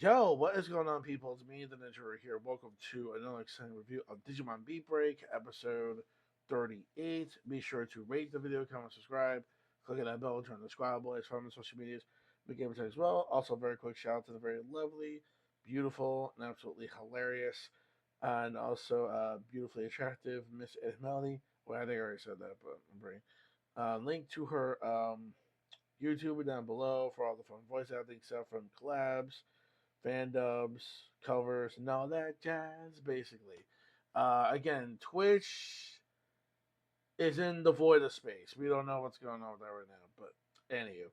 Yo, what is going on, people? It's me, the Ninja here. Welcome to another exciting review of Digimon Beatbreak, episode 38. Be sure to rate the video, comment, subscribe, click on that bell, join the squad boys, follow me on social medias, make game as well. Also, very quick shout out to the very lovely, beautiful, and absolutely hilarious, and also beautifully attractive Miss Ed Melody. Well, I think I already said that, but I'm bringing link to her YouTube down below for all the fun voice acting stuff from collabs, fan dubs, covers, and all that jazz, basically. Again, Twitch is in the void of space. We don't know what's going on with that right now, but anywho.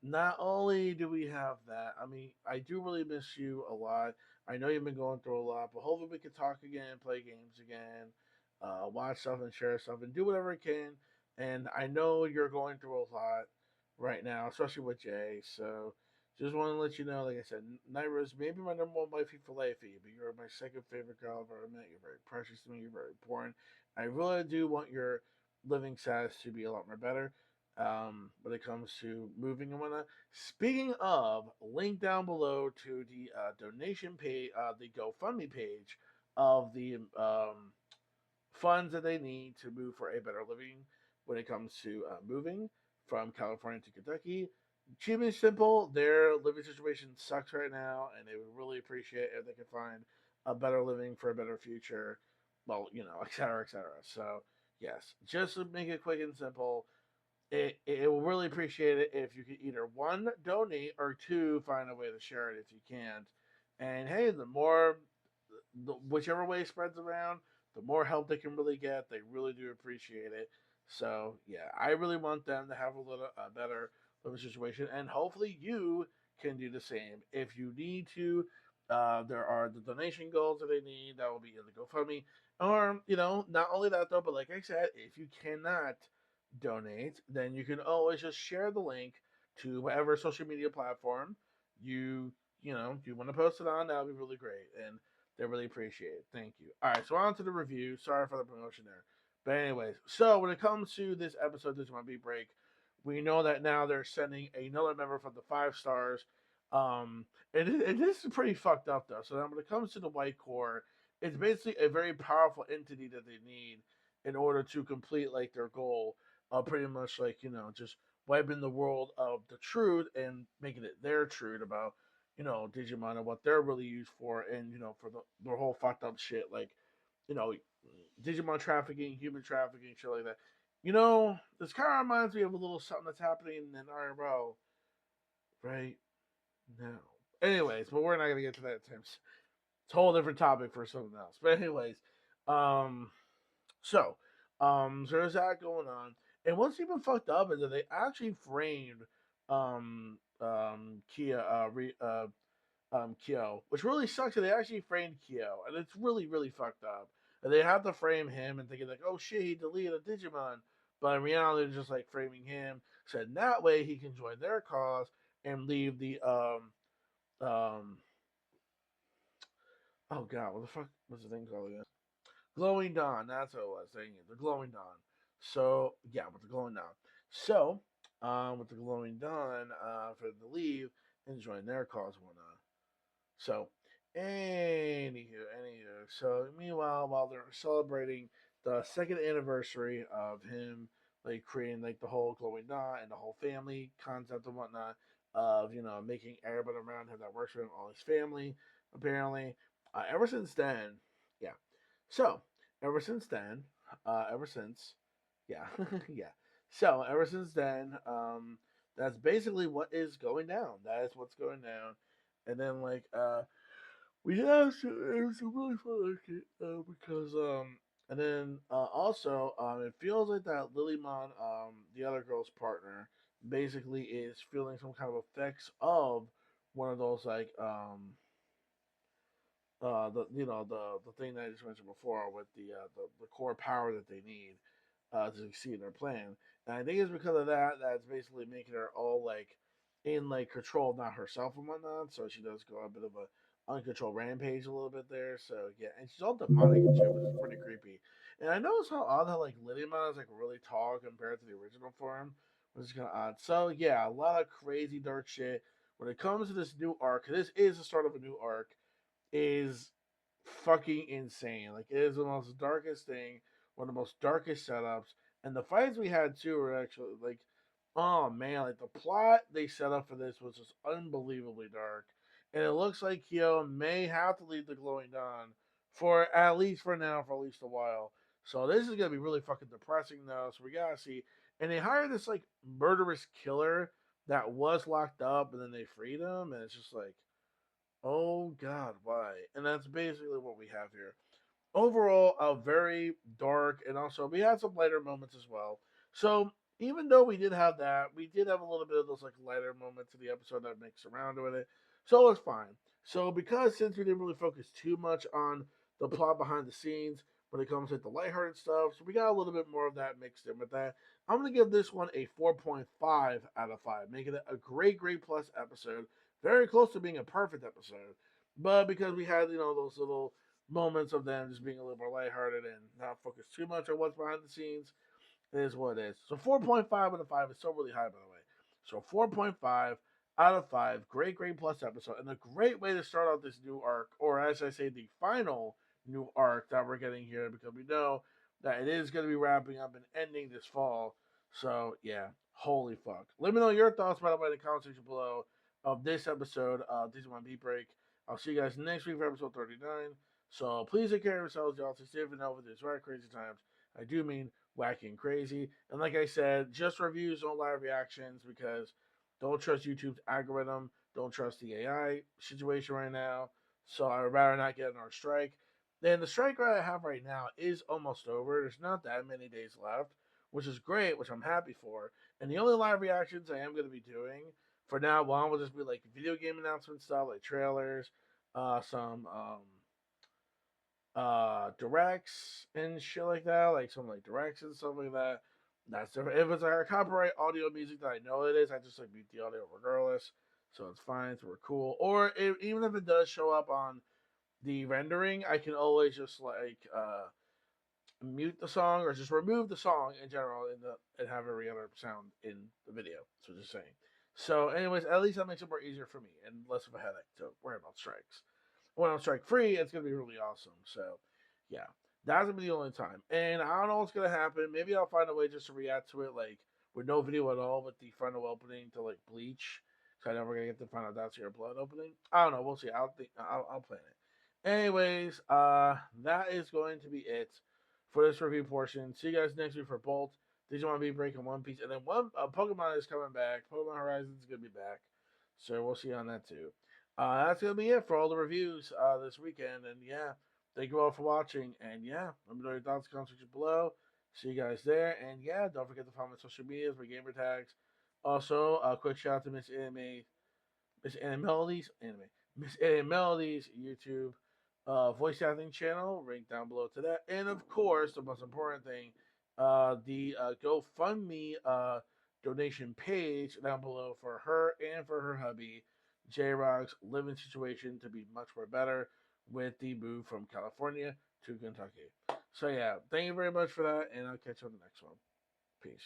Not only do we have that, I mean, I do really miss you a lot. I know you've been going through a lot, but hopefully we can talk again, play games again, watch stuff and share stuff and do whatever we can. And I know you're going through a lot right now, especially with Jay. So just want to let you know, like I said, Naira's maybe my number one wifey for lifey, but you're my second favorite girl I've ever met. You're very precious to me. You're very important. I really do want your living status to be a lot more better when it comes to moving and whatnot. Speaking of, link down below to the donation page, the GoFundMe page of the funds that they need to move for a better living when it comes to moving from California to Kentucky. Cheap and simple, their living situation sucks right now, and they would really appreciate if they could find a better living for a better future. Well, et cetera, et cetera. So, yes, just to make it quick and simple, it will really appreciate it if you could either one donate or two find a way to share it if you can't. And hey, whichever way spreads around, the more help they can really get. They really do appreciate it. So yeah, I really want them to have a little better living situation, and hopefully you can do the same. If you need to, there are the donation goals that they need that will be in the GoFundMe. Or not only that though, but like I said, if you cannot donate, then you can always just share the link to whatever social media platform you you want to post it on. That would be really great, and they really appreciate it. Thank you. All right, so on to the review. Sorry for the promotion there, but anyways, so when it comes to this episode, this is my beat break. We know that now they're sending another member from the 5 stars. And this is pretty fucked up though. So then when it comes to the White Core, it's basically a very powerful entity that they need in order to complete like their goal, pretty much like just wiping the world of the truth and making it their truth about Digimon and what they're really used for, and for the whole fucked up shit like you know Digimon trafficking, human trafficking, shit like that. This kind of reminds me of a little something that's happening in IRL right now. Anyways, but we're not gonna get to that. It's a whole different topic for something else. But anyways, um, so, so there's that going on. And what's even fucked up is that they actually framed Kia Kyo, which really sucks that they actually framed Kyo, and it's really really fucked up. And they have to frame him and thinking like, oh shit, he deleted a Digimon, but in reality, they're just like framing him so that way he can join their cause and leave the oh god, what the fuck was the thing called again? Glowing Dawn. That's what it was. Dang it, the Glowing Dawn. So yeah, with the Glowing Dawn. So with the Glowing Dawn, for them to leave and join their cause and whatnot. So, anywho. So, meanwhile, while they're celebrating the second anniversary of him, like creating like the whole glowing knot and the whole family concept and whatnot, of making everybody around him that works for him all his family, apparently. Ever since then, yeah. So, ever since then, ever since, yeah, yeah. So, ever since then, that's basically what is going down. That is what's going down. And then we have some really fun like it, because and then also it feels like that Lilymon, the other girl's partner, basically is feeling some kind of effects of one of those like the the thing that I just mentioned before with the core power that they need to succeed in their plan. And I think it's because of that that's basically making her all like in like control of not herself and whatnot. So she does go a bit of a uncontrolled rampage a little bit there. So yeah, and she's all demonic and shit, which is pretty creepy. And I noticed how odd how like Lilymon is like really tall compared to the original form, which is kind of odd. So yeah, a lot of crazy dark shit when it comes to this new arc. This is the start of a new arc. Is fucking insane. Like it is the most darkest thing, one of the most darkest setups, and the fights we had too were actually like, oh man, like the plot they set up for this was just unbelievably dark, and it looks like Kyo may have to leave the Glowing Dawn for at least for now, for at least a while. So this is gonna be really fucking depressing though. So we gotta see. And they hired this like murderous killer that was locked up, and then they freed him, and it's just like, oh God, why? And that's basically what we have here. Overall, a very dark, and also we had some lighter moments as well. So even though we did have that, we did have a little bit of those like lighter moments in the episode that mixed around with it. So it's fine. So because since we didn't really focus too much on the plot behind the scenes when it comes to the lighthearted stuff, so we got a little bit more of that mixed in with that. I'm gonna give this one a 4.5 out of 5, making it a great, great plus episode. Very close to being a perfect episode. But because we had, those little moments of them just being a little more lighthearted and not focus too much on what's behind the scenes, it is what it is. So 4.5 out of 5 is still really high, by the way. So 4.5 out of 5. Great, great plus episode. And a great way to start out this new arc, or as I say, the final new arc that we're getting here, because we know that it is going to be wrapping up and ending this fall. So, yeah, holy fuck. Let me know your thoughts, by the way, in the comment section below of this episode of Digimon Beatbreak. I'll see you guys next week for episode 39. So please take care of yourselves, y'all. Stay safe and healthy these very crazy times. I do mean wacky and crazy. And like I said, just reviews, don't live reactions, because don't trust YouTube's algorithm. Don't trust the AI situation right now. So I would rather not get another strike. And the strike I have right now is almost over. There's not that many days left, which is great, which I'm happy for. And the only live reactions I am going to be doing for now on will just be like video game announcement stuff, like trailers, some directs and shit like that, like some like directs and stuff like that. That's different. If it's like a copyright audio music that I know it is, I just like mute the audio regardless. So it's fine, so we're cool. Or even if it does show up on the rendering, I can always just like mute the song or just remove the song in general and have every other sound in the video. So just saying. So, anyways, at least that makes it more easier for me and less of a headache to worry about strikes. When I'm strike free, it's gonna be really awesome. So, yeah, that's gonna be the only time. And I don't know what's gonna happen. Maybe I'll find a way just to react to it, like with no video at all, with the final opening to like Bleach. So I never gonna get to find out that's your blood opening. I don't know. We'll see. I'll plan it. Anyways, that is going to be it for this review portion. See you guys next week for Bolt, Digimon V Break, One Piece, and then one Pokemon is coming back. Pokemon Horizons is gonna be back, so we'll see on that too. That's gonna be it for all the reviews this weekend, and yeah, thank you all for watching. And yeah, let me know your thoughts, comments below. See you guys there, and yeah, don't forget to follow my social medias, my gamer tags. Also, a quick shout out to Miss Anna Melodies, Miss Anna Melodies YouTube voice acting channel, link down below to that, and of course, the most important thing, the GoFundMe donation page down below for her and for her hubby, J Rock's living situation to be much more better with the move from California to Kentucky. So yeah, thank you very much for that, and I'll catch you on the next one. Peace.